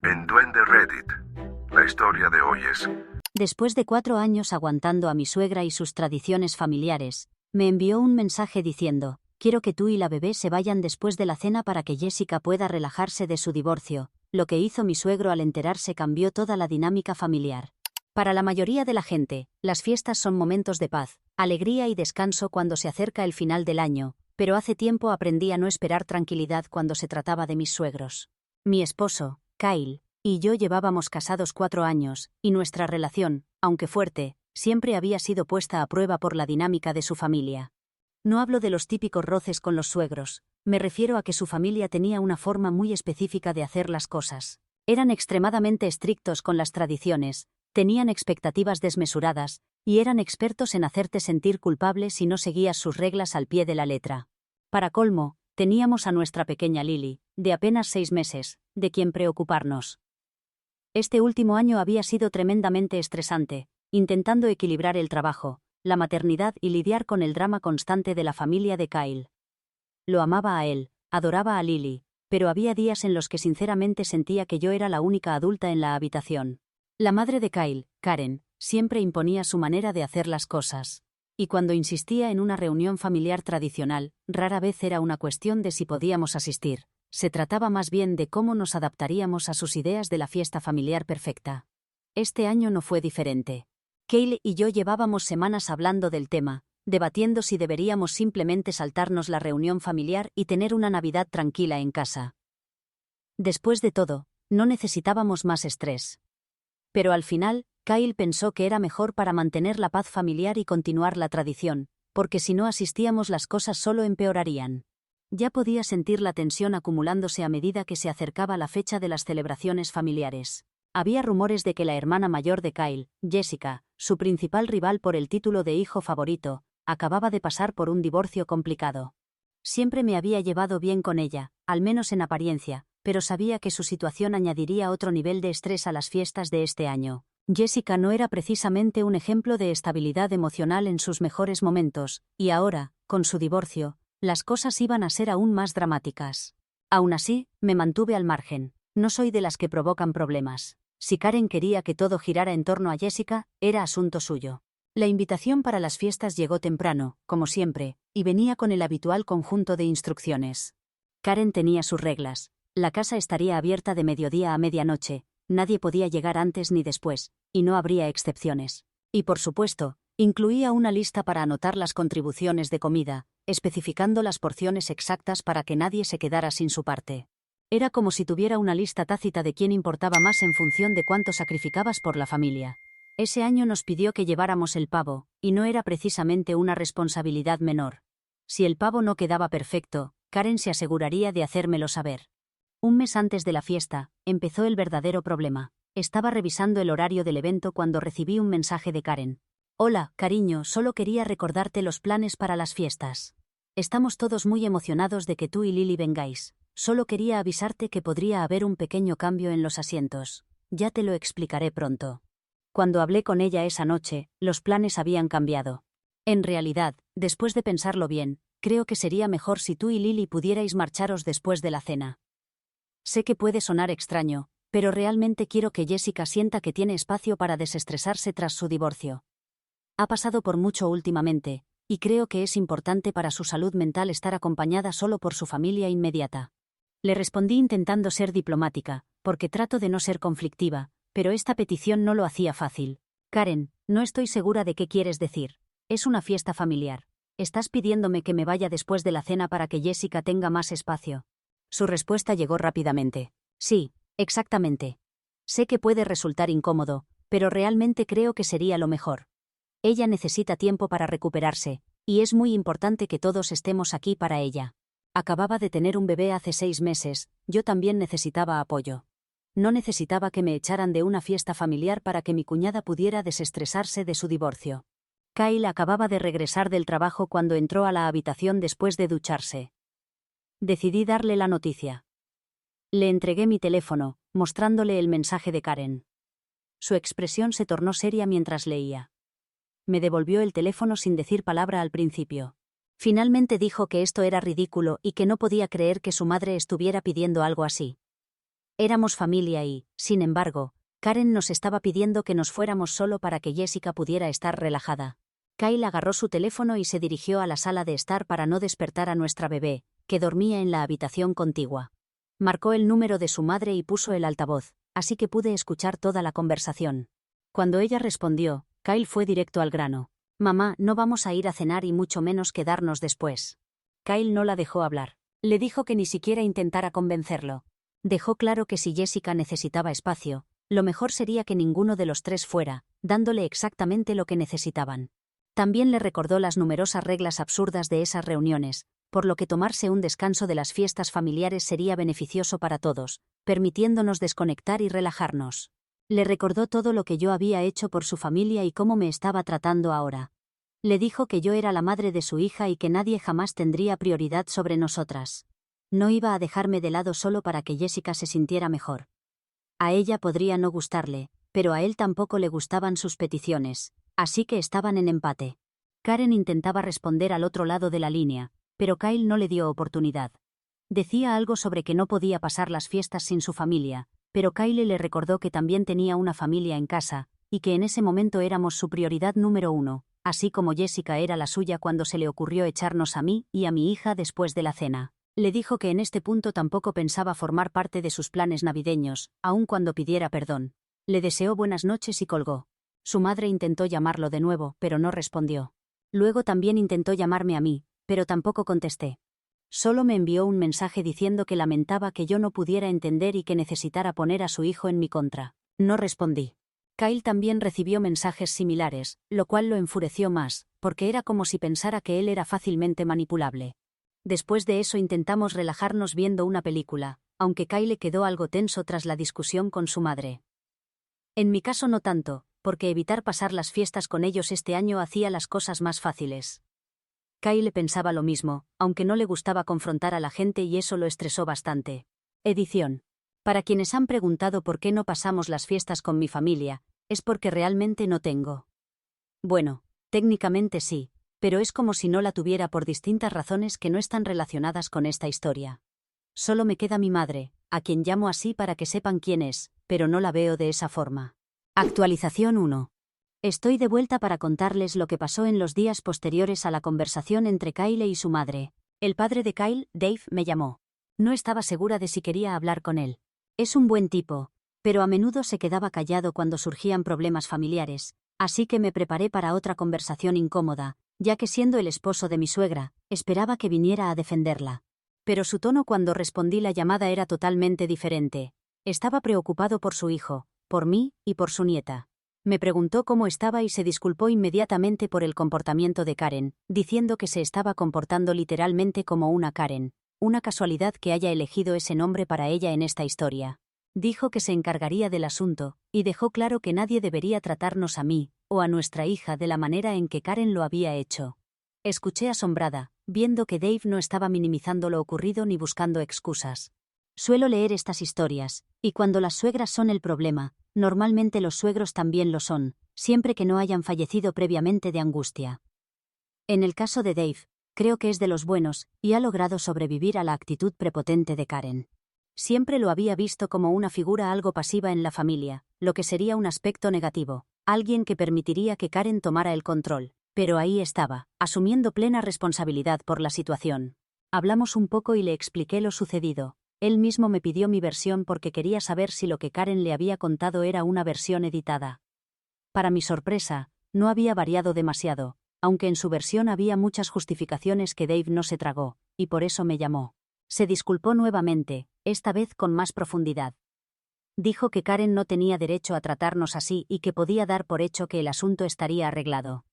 En Duende Reddit, la historia de hoy es... Después de 4 años aguantando a mi suegra y sus tradiciones familiares, me envió un mensaje diciendo: quiero que tú y la bebé se vayan después de la cena para que Jessica pueda relajarse de su divorcio. Lo que hizo mi suegro al enterarse cambió toda la dinámica familiar. Para la mayoría de la gente, las fiestas son momentos de paz, alegría y descanso cuando se acerca el final del año, pero hace tiempo aprendí a no esperar tranquilidad cuando se trataba de mis suegros. Mi esposo, Kyle, y yo llevábamos casados 4 años, y nuestra relación, aunque fuerte, siempre había sido puesta a prueba por la dinámica de su familia. No hablo de los típicos roces con los suegros, me refiero a que su familia tenía una forma muy específica de hacer las cosas. Eran extremadamente estrictos con las tradiciones, tenían expectativas desmesuradas, y eran expertos en hacerte sentir culpable si no seguías sus reglas al pie de la letra. Para colmo, teníamos a nuestra pequeña Lily, de apenas 6 meses, de quien preocuparnos. Este último año había sido tremendamente estresante, intentando equilibrar el trabajo, la maternidad y lidiar con el drama constante de la familia de Kyle. Lo amaba a él, adoraba a Lily, pero había días en los que sinceramente sentía que yo era la única adulta en la habitación. La madre de Kyle, Karen, siempre imponía su manera de hacer las cosas. Y cuando insistía en una reunión familiar tradicional, rara vez era una cuestión de si podíamos asistir. Se trataba más bien de cómo nos adaptaríamos a sus ideas de la fiesta familiar perfecta. Este año no fue diferente. Kyle y yo llevábamos semanas hablando del tema, debatiendo si deberíamos simplemente saltarnos la reunión familiar y tener una Navidad tranquila en casa. Después de todo, no necesitábamos más estrés. Pero al final, Kyle pensó que era mejor para mantener la paz familiar y continuar la tradición, porque si no asistíamos las cosas solo empeorarían. Ya podía sentir la tensión acumulándose a medida que se acercaba la fecha de las celebraciones familiares. Había rumores de que la hermana mayor de Kyle, Jessica, su principal rival por el título de hijo favorito, acababa de pasar por un divorcio complicado. Siempre me había llevado bien con ella, al menos en apariencia, pero sabía que su situación añadiría otro nivel de estrés a las fiestas de este año. Jessica no era precisamente un ejemplo de estabilidad emocional en sus mejores momentos, y ahora, con su divorcio, las cosas iban a ser aún más dramáticas. Aún así, me mantuve al margen. No soy de las que provocan problemas. Si Karen quería que todo girara en torno a Jessica, era asunto suyo. La invitación para las fiestas llegó temprano, como siempre, y venía con el habitual conjunto de instrucciones. Karen tenía sus reglas. La casa estaría abierta de mediodía a medianoche, nadie podía llegar antes ni después, y no habría excepciones. Y por supuesto, incluía una lista para anotar las contribuciones de comida, especificando las porciones exactas para que nadie se quedara sin su parte. Era como si tuviera una lista tácita de quién importaba más en función de cuánto sacrificabas por la familia. Ese año nos pidió que lleváramos el pavo, y no era precisamente una responsabilidad menor. Si el pavo no quedaba perfecto, Karen se aseguraría de hacérmelo saber. Un mes antes de la fiesta, empezó el verdadero problema. Estaba revisando el horario del evento cuando recibí un mensaje de Karen. Hola, cariño, solo quería recordarte los planes para las fiestas. Estamos todos muy emocionados de que tú y Lily vengáis. Solo quería avisarte que podría haber un pequeño cambio en los asientos. Ya te lo explicaré pronto. Cuando hablé con ella esa noche, los planes habían cambiado. En realidad, después de pensarlo bien, creo que sería mejor si tú y Lily pudierais marcharos después de la cena. Sé que puede sonar extraño, pero realmente quiero que Jessica sienta que tiene espacio para desestresarse tras su divorcio. Ha pasado por mucho últimamente, y creo que es importante para su salud mental estar acompañada solo por su familia inmediata. Le respondí intentando ser diplomática, porque trato de no ser conflictiva, pero esta petición no lo hacía fácil. Karen, no estoy segura de qué quieres decir. Es una fiesta familiar. ¿Estás pidiéndome que me vaya después de la cena para que Jessica tenga más espacio? Su respuesta llegó rápidamente. Sí, exactamente. Sé que puede resultar incómodo, pero realmente creo que sería lo mejor. Ella necesita tiempo para recuperarse, y es muy importante que todos estemos aquí para ella. Acababa de tener un bebé hace 6 meses, yo también necesitaba apoyo. No necesitaba que me echaran de una fiesta familiar para que mi cuñada pudiera desestresarse de su divorcio. Kyle acababa de regresar del trabajo cuando entró a la habitación después de ducharse. Decidí darle la noticia. Le entregué mi teléfono, mostrándole el mensaje de Karen. Su expresión se tornó seria mientras leía. Me devolvió el teléfono sin decir palabra al principio. Finalmente dijo que esto era ridículo y que no podía creer que su madre estuviera pidiendo algo así. Éramos familia y, sin embargo, Karen nos estaba pidiendo que nos fuéramos solo para que Jessica pudiera estar relajada. Kyle agarró su teléfono y se dirigió a la sala de estar para no despertar a nuestra bebé, que dormía en la habitación contigua. Marcó el número de su madre y puso el altavoz, así que pude escuchar toda la conversación. Cuando ella respondió, Kyle fue directo al grano. «Mamá, no vamos a ir a cenar y mucho menos quedarnos después». Kyle no la dejó hablar. Le dijo que ni siquiera intentara convencerlo. Dejó claro que si Jessica necesitaba espacio, lo mejor sería que ninguno de los tres fuera, dándole exactamente lo que necesitaban. También le recordó las numerosas reglas absurdas de esas reuniones, por lo que tomarse un descanso de las fiestas familiares sería beneficioso para todos, permitiéndonos desconectar y relajarnos. Le recordó todo lo que yo había hecho por su familia y cómo me estaba tratando ahora. Le dijo que yo era la madre de su hija y que nadie jamás tendría prioridad sobre nosotras. No iba a dejarme de lado solo para que Jessica se sintiera mejor. A ella podría no gustarle, pero a él tampoco le gustaban sus peticiones, así que estaban en empate. Karen intentaba responder al otro lado de la línea, pero Kyle no le dio oportunidad. Decía algo sobre que no podía pasar las fiestas sin su familia, pero Kyle le recordó que también tenía una familia en casa, y que en ese momento éramos su prioridad número uno, así como Jessica era la suya cuando se le ocurrió echarnos a mí y a mi hija después de la cena. Le dijo que en este punto tampoco pensaba formar parte de sus planes navideños, aun cuando pidiera perdón. Le deseó buenas noches y colgó. Su madre intentó llamarlo de nuevo, pero no respondió. Luego también intentó llamarme a mí, pero tampoco contesté. Solo me envió un mensaje diciendo que lamentaba que yo no pudiera entender y que necesitara poner a su hijo en mi contra. No respondí. Kyle también recibió mensajes similares, lo cual lo enfureció más, porque era como si pensara que él era fácilmente manipulable. Después de eso intentamos relajarnos viendo una película, aunque Kyle quedó algo tenso tras la discusión con su madre. En mi caso no tanto, porque evitar pasar las fiestas con ellos este año hacía las cosas más fáciles. Kyle pensaba lo mismo, aunque no le gustaba confrontar a la gente y eso lo estresó bastante. Edición. Para quienes han preguntado por qué no pasamos las fiestas con mi familia, es porque realmente no tengo. Bueno, técnicamente sí, pero es como si no la tuviera por distintas razones que no están relacionadas con esta historia. Solo me queda mi madre, a quien llamo así para que sepan quién es, pero no la veo de esa forma. Actualización 1. Estoy de vuelta para contarles lo que pasó en los días posteriores a la conversación entre Kyle y su madre. El padre de Kyle, Dave, me llamó. No estaba segura de si quería hablar con él. Es un buen tipo, pero a menudo se quedaba callado cuando surgían problemas familiares, así que me preparé para otra conversación incómoda, ya que siendo el esposo de mi suegra, esperaba que viniera a defenderla. Pero su tono cuando respondí la llamada era totalmente diferente. Estaba preocupado por su hijo, por mí y por su nieta. Me preguntó cómo estaba y se disculpó inmediatamente por el comportamiento de Karen, diciendo que se estaba comportando literalmente como una Karen. Una casualidad que haya elegido ese nombre para ella en esta historia. Dijo que se encargaría del asunto, y dejó claro que nadie debería tratarnos a mí, o a nuestra hija de la manera en que Karen lo había hecho. Escuché asombrada, viendo que Dave no estaba minimizando lo ocurrido ni buscando excusas. Suelo leer estas historias, y cuando las suegras son el problema, normalmente los suegros también lo son, siempre que no hayan fallecido previamente de angustia. En el caso de Dave, creo que es de los buenos, y ha logrado sobrevivir a la actitud prepotente de Karen. Siempre lo había visto como una figura algo pasiva en la familia, lo que sería un aspecto negativo, alguien que permitiría que Karen tomara el control, pero ahí estaba, asumiendo plena responsabilidad por la situación. Hablamos un poco y le expliqué lo sucedido. Él mismo me pidió mi versión porque quería saber si lo que Karen le había contado era una versión editada. Para mi sorpresa, no había variado demasiado, aunque en su versión había muchas justificaciones que Dave no se tragó, y por eso me llamó. Se disculpó nuevamente, esta vez con más profundidad. Dijo que Karen no tenía derecho a tratarnos así y que podía dar por hecho que el asunto estaría arreglado.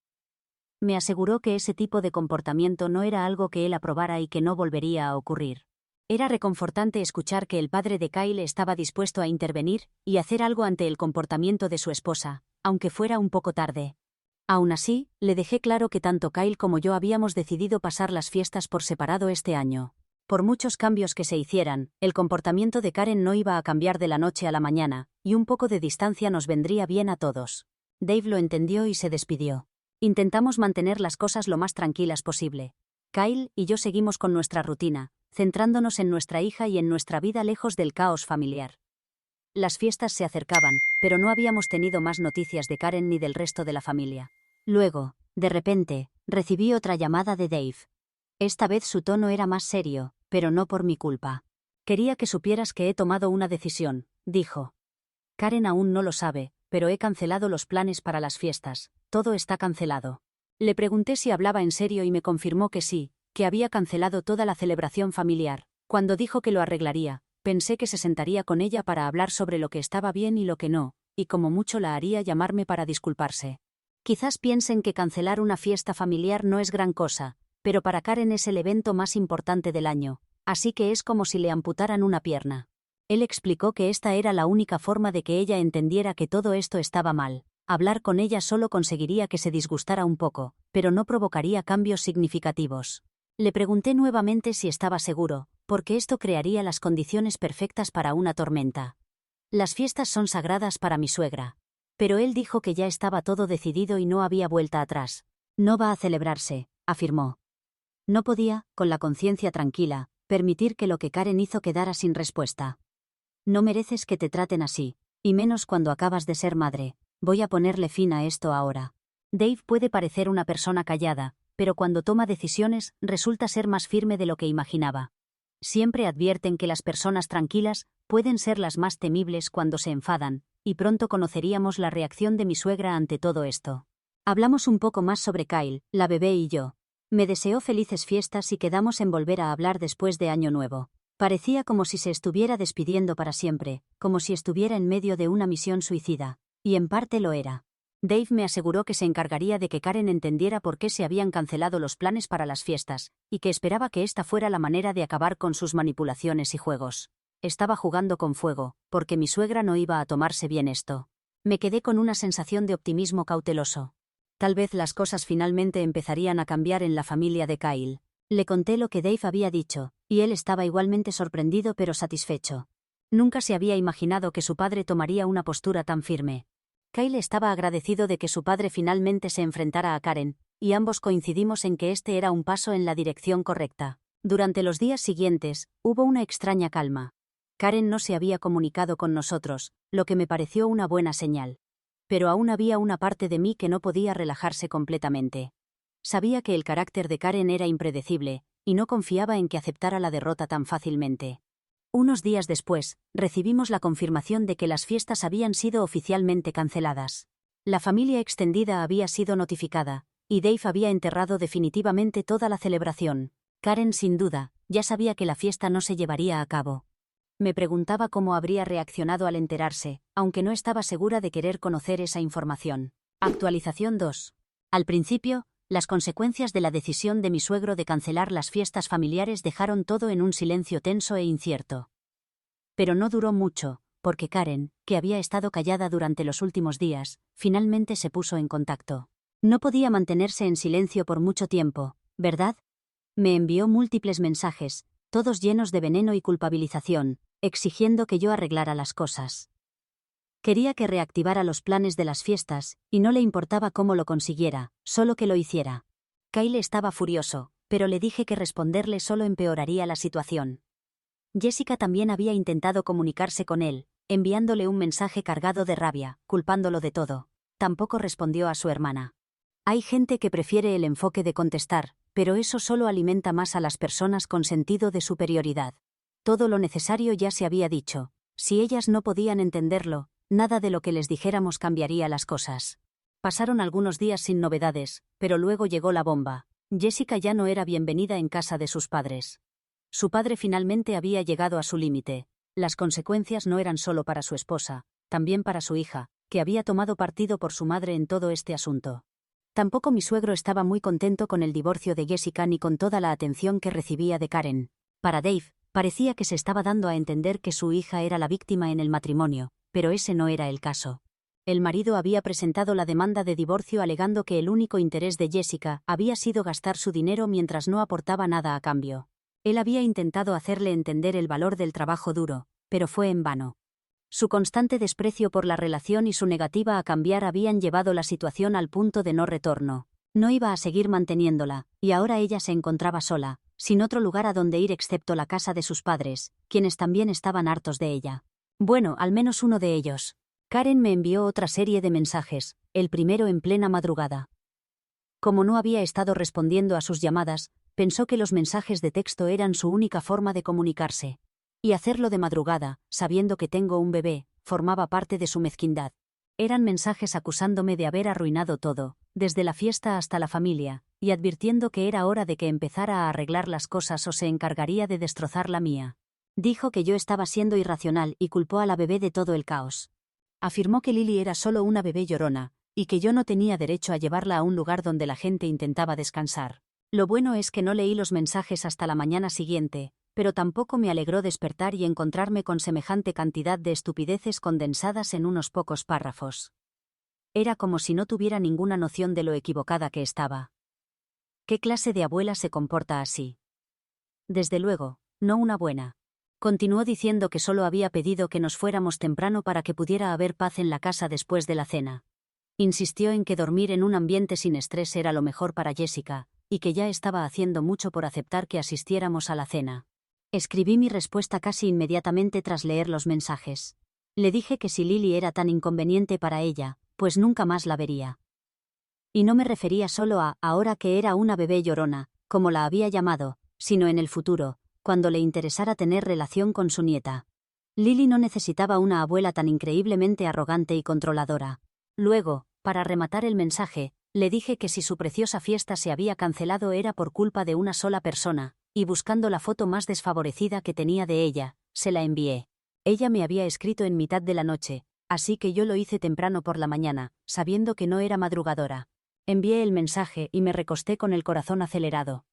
Me aseguró que ese tipo de comportamiento no era algo que él aprobara y que no volvería a ocurrir. Era reconfortante escuchar que el padre de Kyle estaba dispuesto a intervenir y hacer algo ante el comportamiento de su esposa, aunque fuera un poco tarde. Aún así, le dejé claro que tanto Kyle como yo habíamos decidido pasar las fiestas por separado este año. Por muchos cambios que se hicieran, el comportamiento de Karen no iba a cambiar de la noche a la mañana, y un poco de distancia nos vendría bien a todos. Dave lo entendió y se despidió. Intentamos mantener las cosas lo más tranquilas posible. Kyle y yo seguimos con nuestra rutina, centrándonos en nuestra hija y en nuestra vida lejos del caos familiar. Las fiestas se acercaban, pero no habíamos tenido más noticias de Karen ni del resto de la familia. Luego, de repente, recibí otra llamada de Dave. Esta vez su tono era más serio, pero no por mi culpa. Quería que supieras que he tomado una decisión, dijo. Karen aún no lo sabe, pero he cancelado los planes para las fiestas. Todo está cancelado. Le pregunté si hablaba en serio y me confirmó que sí, que había cancelado toda la celebración familiar. Cuando dijo que lo arreglaría, pensé que se sentaría con ella para hablar sobre lo que estaba bien y lo que no, y como mucho la haría llamarme para disculparse. Quizás piensen que cancelar una fiesta familiar no es gran cosa, pero para Karen es el evento más importante del año, así que es como si le amputaran una pierna. Él explicó que esta era la única forma de que ella entendiera que todo esto estaba mal. Hablar con ella solo conseguiría que se disgustara un poco, pero no provocaría cambios significativos. Le pregunté nuevamente si estaba seguro, porque esto crearía las condiciones perfectas para una tormenta. Las fiestas son sagradas para mi suegra. Pero él dijo que ya estaba todo decidido y no había vuelta atrás. No va a celebrarse, afirmó. No podía, con la conciencia tranquila, permitir que lo que Karen hizo quedara sin respuesta. No mereces que te traten así, y menos cuando acabas de ser madre. Voy a ponerle fin a esto ahora. Dave puede parecer una persona callada, pero cuando toma decisiones resulta ser más firme de lo que imaginaba. Siempre advierten que las personas tranquilas pueden ser las más temibles cuando se enfadan, y pronto conoceríamos la reacción de mi suegra ante todo esto. Hablamos un poco más sobre Kyle, la bebé y yo. Me deseó felices fiestas y quedamos en volver a hablar después de Año Nuevo. Parecía como si se estuviera despidiendo para siempre, como si estuviera en medio de una misión suicida. Y en parte lo era. Dave me aseguró que se encargaría de que Karen entendiera por qué se habían cancelado los planes para las fiestas, y que esperaba que esta fuera la manera de acabar con sus manipulaciones y juegos. Estaba jugando con fuego, porque mi suegra no iba a tomarse bien esto. Me quedé con una sensación de optimismo cauteloso. Tal vez las cosas finalmente empezarían a cambiar en la familia de Kyle. Le conté lo que Dave había dicho, y él estaba igualmente sorprendido pero satisfecho. Nunca se había imaginado que su padre tomaría una postura tan firme. Kyle estaba agradecido de que su padre finalmente se enfrentara a Karen, y ambos coincidimos en que este era un paso en la dirección correcta. Durante los días siguientes, hubo una extraña calma. Karen no se había comunicado con nosotros, lo que me pareció una buena señal. Pero aún había una parte de mí que no podía relajarse completamente. Sabía que el carácter de Karen era impredecible, y no confiaba en que aceptara la derrota tan fácilmente. Unos días después, recibimos la confirmación de que las fiestas habían sido oficialmente canceladas. La familia extendida había sido notificada, y Dave había enterrado definitivamente toda la celebración. Karen, sin duda, ya sabía que la fiesta no se llevaría a cabo. Me preguntaba cómo habría reaccionado al enterarse, aunque no estaba segura de querer conocer esa información. Actualización 2. Al principio, las consecuencias de la decisión de mi suegro de cancelar las fiestas familiares dejaron todo en un silencio tenso e incierto. Pero no duró mucho, porque Karen, que había estado callada durante los últimos días, finalmente se puso en contacto. No podía mantenerse en silencio por mucho tiempo, ¿verdad? Me envió múltiples mensajes, todos llenos de veneno y culpabilización, exigiendo que yo arreglara las cosas. Quería que reactivara los planes de las fiestas, y no le importaba cómo lo consiguiera, solo que lo hiciera. Kyle estaba furioso, pero le dije que responderle solo empeoraría la situación. Jessica también había intentado comunicarse con él, enviándole un mensaje cargado de rabia, culpándolo de todo. Tampoco respondió a su hermana. Hay gente que prefiere el enfoque de contestar, pero eso solo alimenta más a las personas con sentido de superioridad. Todo lo necesario ya se había dicho. Si ellas no podían entenderlo, nada de lo que les dijéramos cambiaría las cosas. Pasaron algunos días sin novedades, pero luego llegó la bomba. Jessica ya no era bienvenida en casa de sus padres. Su padre finalmente había llegado a su límite. Las consecuencias no eran solo para su esposa, también para su hija, que había tomado partido por su madre en todo este asunto. Tampoco mi suegro estaba muy contento con el divorcio de Jessica ni con toda la atención que recibía de Karen. Para Dave, parecía que se estaba dando a entender que su hija era la víctima en el matrimonio, pero ese no era el caso. El marido había presentado la demanda de divorcio alegando que el único interés de Jessica había sido gastar su dinero mientras no aportaba nada a cambio. Él había intentado hacerle entender el valor del trabajo duro, pero fue en vano. Su constante desprecio por la relación y su negativa a cambiar habían llevado la situación al punto de no retorno. No iba a seguir manteniéndola, y ahora ella se encontraba sola, sin otro lugar a donde ir excepto la casa de sus padres, quienes también estaban hartos de ella. Bueno, al menos uno de ellos. Karen me envió otra serie de mensajes, el primero en plena madrugada. Como no había estado respondiendo a sus llamadas, pensó que los mensajes de texto eran su única forma de comunicarse. Y hacerlo de madrugada, sabiendo que tengo un bebé, formaba parte de su mezquindad. Eran mensajes acusándome de haber arruinado todo, desde la fiesta hasta la familia, y advirtiendo que era hora de que empezara a arreglar las cosas o se encargaría de destrozar la mía. Dijo que yo estaba siendo irracional y culpó a la bebé de todo el caos. Afirmó que Lily era solo una bebé llorona, y que yo no tenía derecho a llevarla a un lugar donde la gente intentaba descansar. Lo bueno es que no leí los mensajes hasta la mañana siguiente, pero tampoco me alegró despertar y encontrarme con semejante cantidad de estupideces condensadas en unos pocos párrafos. Era como si no tuviera ninguna noción de lo equivocada que estaba. ¿Qué clase de abuela se comporta así? Desde luego, no una buena. Continuó diciendo que solo había pedido que nos fuéramos temprano para que pudiera haber paz en la casa después de la cena. Insistió en que dormir en un ambiente sin estrés era lo mejor para Jessica, y que ya estaba haciendo mucho por aceptar que asistiéramos a la cena. Escribí mi respuesta casi inmediatamente tras leer los mensajes. Le dije que si Lily era tan inconveniente para ella, pues nunca más la vería. Y no me refería solo a ahora que era una bebé llorona, como la había llamado, sino en el futuro, cuando le interesara tener relación con su nieta. Lily no necesitaba una abuela tan increíblemente arrogante y controladora. Luego, para rematar el mensaje, le dije que si su preciosa fiesta se había cancelado era por culpa de una sola persona, y buscando la foto más desfavorecida que tenía de ella, se la envié. Ella me había escrito en mitad de la noche, así que yo lo hice temprano por la mañana, sabiendo que no era madrugadora. Envié el mensaje y me recosté con el corazón acelerado.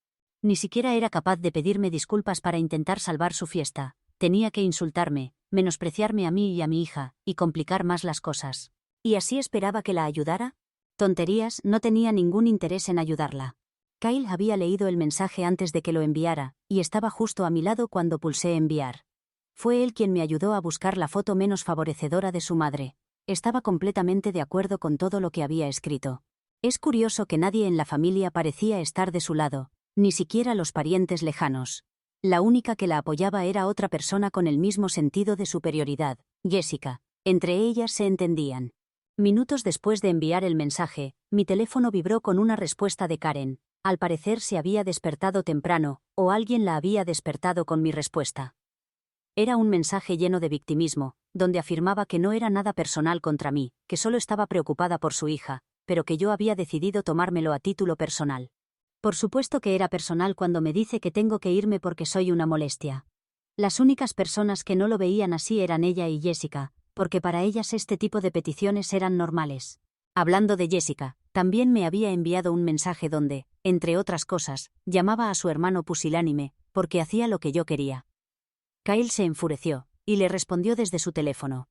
Ni siquiera era capaz de pedirme disculpas para intentar salvar su fiesta. Tenía que insultarme, menospreciarme a mí y a mi hija, y complicar más las cosas. ¿Y así esperaba que la ayudara? Tonterías, no tenía ningún interés en ayudarla. Kyle había leído el mensaje antes de que lo enviara, y estaba justo a mi lado cuando pulsé enviar. Fue él quien me ayudó a buscar la foto menos favorecedora de su madre. Estaba completamente de acuerdo con todo lo que había escrito. Es curioso que nadie en la familia parecía estar de su lado, ni siquiera los parientes lejanos. La única que la apoyaba era otra persona con el mismo sentido de superioridad, Jessica. Entre ellas se entendían. Minutos después de enviar el mensaje, mi teléfono vibró con una respuesta de Karen. Al parecer se había despertado temprano, o alguien la había despertado con mi respuesta. Era un mensaje lleno de victimismo, donde afirmaba que no era nada personal contra mí, que solo estaba preocupada por su hija, pero que yo había decidido tomármelo a título personal. Por supuesto que era personal cuando me dice que tengo que irme porque soy una molestia. Las únicas personas que no lo veían así eran ella y Jessica, porque para ellas este tipo de peticiones eran normales. Hablando de Jessica, también me había enviado un mensaje donde, entre otras cosas, llamaba a su hermano pusilánime, porque hacía lo que yo quería. Kyle se enfureció, y le respondió desde su teléfono.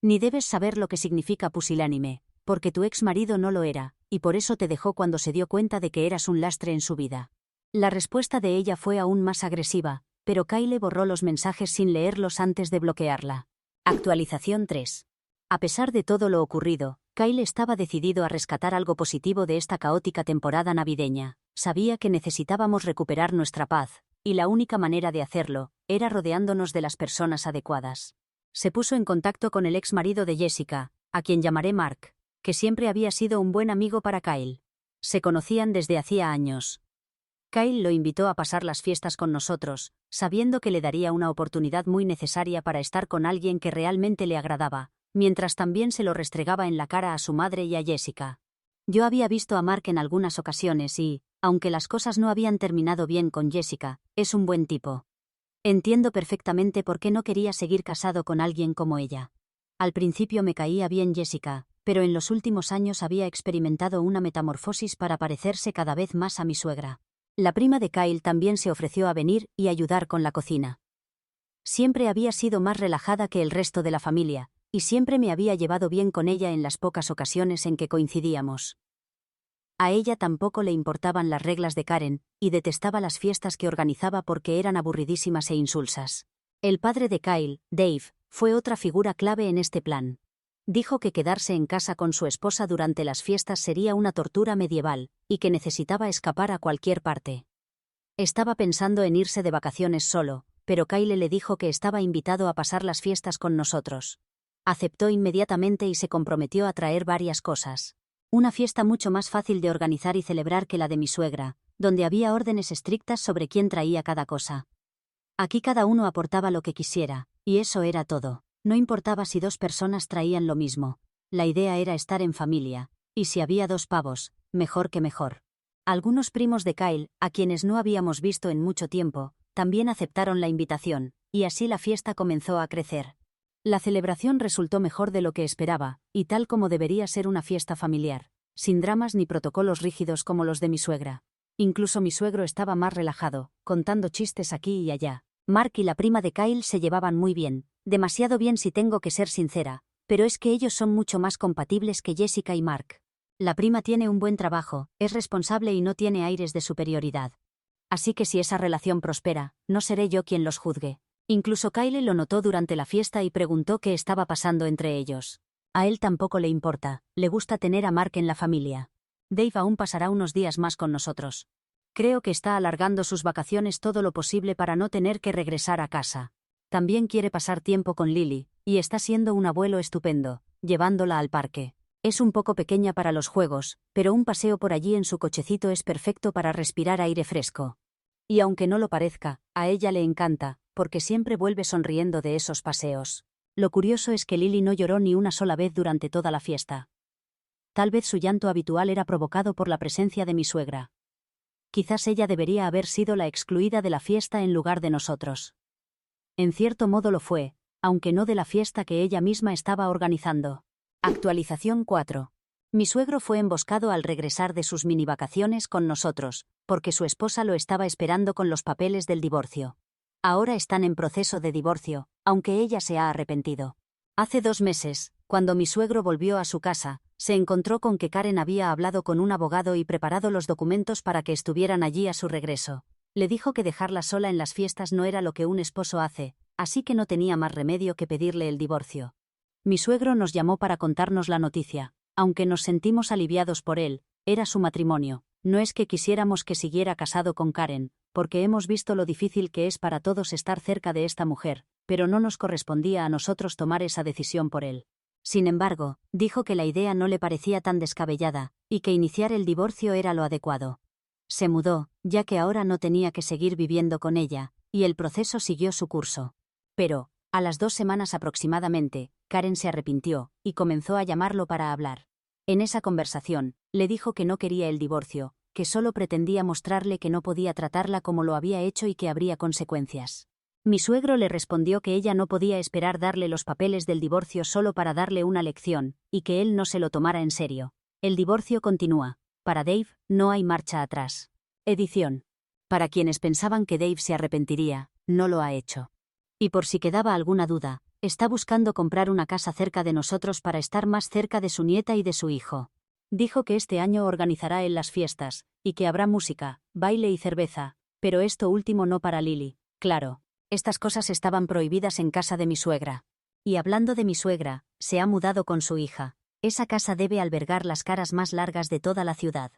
Ni debes saber lo que significa pusilánime, porque tu ex marido no lo era, y por eso te dejó cuando se dio cuenta de que eras un lastre en su vida. La respuesta de ella fue aún más agresiva, pero Kyle borró los mensajes sin leerlos antes de bloquearla. Actualización 3. A pesar de todo lo ocurrido, Kyle estaba decidido a rescatar algo positivo de esta caótica temporada navideña. Sabía que necesitábamos recuperar nuestra paz, y la única manera de hacerlo era rodeándonos de las personas adecuadas. Se puso en contacto con el ex marido de Jessica, a quien llamaré Mark, que siempre había sido un buen amigo para Kyle. Se conocían desde hacía años. Kyle lo invitó a pasar las fiestas con nosotros, sabiendo que le daría una oportunidad muy necesaria para estar con alguien que realmente le agradaba, mientras también se lo restregaba en la cara a su madre y a Jessica. Yo había visto a Mark en algunas ocasiones y, aunque las cosas no habían terminado bien con Jessica, es un buen tipo. Entiendo perfectamente por qué no quería seguir casado con alguien como ella. Al principio me caía bien Jessica, pero en los últimos años había experimentado una metamorfosis para parecerse cada vez más a mi suegra. La prima de Kyle también se ofreció a venir y ayudar con la cocina. Siempre había sido más relajada que el resto de la familia, y siempre me había llevado bien con ella en las pocas ocasiones en que coincidíamos. A ella tampoco le importaban las reglas de Karen, y detestaba las fiestas que organizaba porque eran aburridísimas e insulsas. El padre de Kyle, Dave, fue otra figura clave en este plan. Dijo que quedarse en casa con su esposa durante las fiestas sería una tortura medieval, y que necesitaba escapar a cualquier parte. Estaba pensando en irse de vacaciones solo, pero Kyle le dijo que estaba invitado a pasar las fiestas con nosotros. Aceptó inmediatamente y se comprometió a traer varias cosas. Una fiesta mucho más fácil de organizar y celebrar que la de mi suegra, donde había órdenes estrictas sobre quién traía cada cosa. Aquí cada uno aportaba lo que quisiera, y eso era todo. No importaba si 2 personas traían lo mismo. La idea era estar en familia, y si había 2 pavos, mejor que mejor. Algunos primos de Kyle, a quienes no habíamos visto en mucho tiempo, también aceptaron la invitación, y así la fiesta comenzó a crecer. La celebración resultó mejor de lo que esperaba, y tal como debería ser una fiesta familiar, sin dramas ni protocolos rígidos como los de mi suegra. Incluso mi suegro estaba más relajado, contando chistes aquí y allá. Mark y la prima de Kyle se llevaban muy bien, demasiado bien si tengo que ser sincera, pero es que ellos son mucho más compatibles que Jessica y Mark. La prima tiene un buen trabajo, es responsable y no tiene aires de superioridad. Así que si esa relación prospera, no seré yo quien los juzgue. Incluso Kyle lo notó durante la fiesta y preguntó qué estaba pasando entre ellos. A él tampoco le importa, le gusta tener a Mark en la familia. Dave aún pasará unos días más con nosotros. Creo que está alargando sus vacaciones todo lo posible para no tener que regresar a casa. También quiere pasar tiempo con Lily, y está siendo un abuelo estupendo, llevándola al parque. Es un poco pequeña para los juegos, pero un paseo por allí en su cochecito es perfecto para respirar aire fresco. Y aunque no lo parezca, a ella le encanta, porque siempre vuelve sonriendo de esos paseos. Lo curioso es que Lily no lloró ni una sola vez durante toda la fiesta. Tal vez su llanto habitual era provocado por la presencia de mi suegra. Quizás ella debería haber sido la excluida de la fiesta en lugar de nosotros. En cierto modo lo fue, aunque no de la fiesta que ella misma estaba organizando. Actualización 4. Mi suegro fue emboscado al regresar de sus mini vacaciones con nosotros, porque su esposa lo estaba esperando con los papeles del divorcio. Ahora están en proceso de divorcio, aunque ella se ha arrepentido. Hace 2 meses, cuando mi suegro volvió a su casa, se encontró con que Karen había hablado con un abogado y preparado los documentos para que estuvieran allí a su regreso. Le dijo que dejarla sola en las fiestas no era lo que un esposo hace, así que no tenía más remedio que pedirle el divorcio. Mi suegro nos llamó para contarnos la noticia. Aunque nos sentimos aliviados por él, era su matrimonio. No es que quisiéramos que siguiera casado con Karen, porque hemos visto lo difícil que es para todos estar cerca de esta mujer, pero no nos correspondía a nosotros tomar esa decisión por él. Sin embargo, dijo que la idea no le parecía tan descabellada, y que iniciar el divorcio era lo adecuado. Se mudó, ya que ahora no tenía que seguir viviendo con ella, y el proceso siguió su curso. Pero, a las 2 semanas aproximadamente, Karen se arrepintió, y comenzó a llamarlo para hablar. En esa conversación, le dijo que no quería el divorcio, que solo pretendía mostrarle que no podía tratarla como lo había hecho y que habría consecuencias. Mi suegro le respondió que ella no podía esperar darle los papeles del divorcio solo para darle una lección, y que él no se lo tomara en serio. El divorcio continúa. Para Dave, no hay marcha atrás. Edición. Para quienes pensaban que Dave se arrepentiría, no lo ha hecho. Y por si quedaba alguna duda, está buscando comprar una casa cerca de nosotros para estar más cerca de su nieta y de su hijo. Dijo que este año organizará él las fiestas, y que habrá música, baile y cerveza, pero esto último no para Lily, claro. Estas cosas estaban prohibidas en casa de mi suegra. Y hablando de mi suegra, se ha mudado con su hija. Esa casa debe albergar las caras más largas de toda la ciudad.